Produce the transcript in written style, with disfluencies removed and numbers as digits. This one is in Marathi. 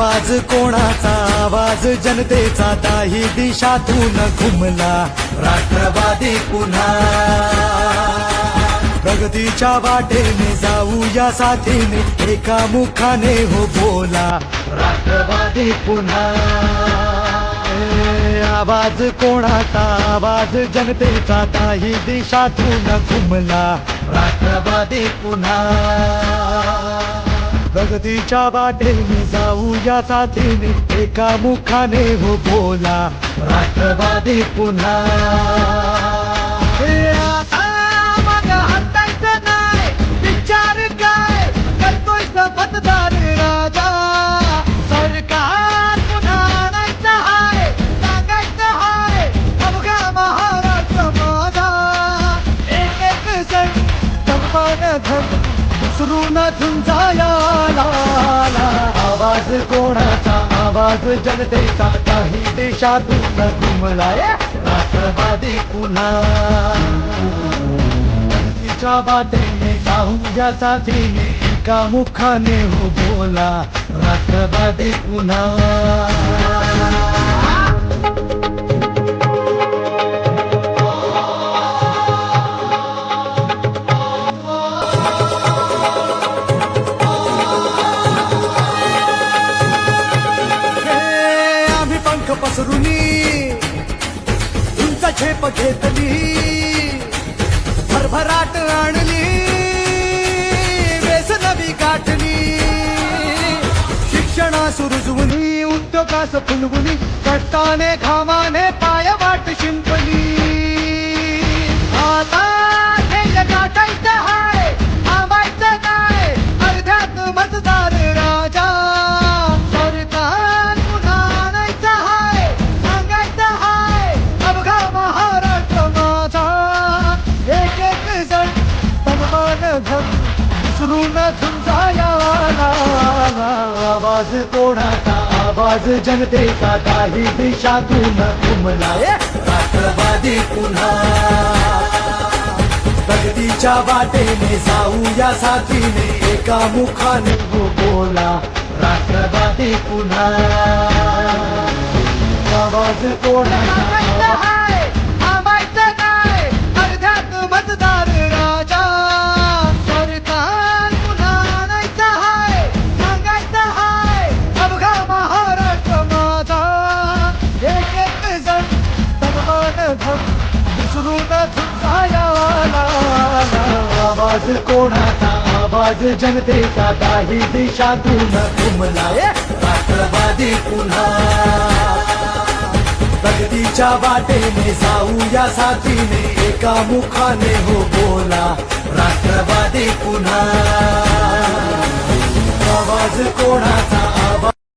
आवाज कोणाचा आवाज जनतेचा दाही दिशातून घुमला राष्ट्रवादी पुन्हा प्रगतीच्या वाटेने जाऊया साथीने एका मुखाने हो बोला राष्ट्रवादी पुन्हा आवाज कोणाचा आवाज जनतेचा दाही दिशातून घुमला राष्ट्रवादी पुन्हा प्रगतीच्या वाटेने जाऊया साथीने एका मुखाने हो बोला राष्ट्रवादी पुन्हा विचार काय करतोय मतदार राजा सरकार पुन्हा आणायचं हाय सांगायचं हाय अवघा महाराष्ट्र माझा एक एक सण संपान धन विसरून जायाला आवाज कोणाचा आवाज जनतेचा काही देशातून घुमलाय राष्ट्रवादी पुन्हा तिच्या वाटेने जाऊया साथीने एका मुखाने हो बोला राष्ट्रवादी पुन्हा पसरुनी तुमचा झेप घेतली भरभराट आणली वेसनवी गाठली शिक्षणा सुरुजवुनी उद्योगास फुलवुनी कष्टाने घामाने पाय वाट शिंपली आता ध्येय गाठायचं हाय थांबायचं नाही अर्ध्यात मतदार राजा आवाज कोणाचा आवाज जनतेचा काही दिशातून घुमलाय राष्ट्रवादी पुन्हा प्रगतीच्या वाटेने जाऊया साथीने एका मुखाने हो बोला राष्ट्रवादी पुन्हा आवाज कोणाचा मतदार राजा सरकार पुन्हा आणायचं हाय सांगायचं हाय अवघा महाराष्ट्र माझा एक एक जण सन्मान धन विसरून जायाला आवाज कोणाचा आवाज जनतेचा काही दिशातून घुमलाय राष्ट्रवादी पुन्हा प्रगतीच्या वाटेने जाऊया साथीने एका मुखाने हो बोला राष्ट्रवादी पुन्हा आवाज कोणाचा आवाज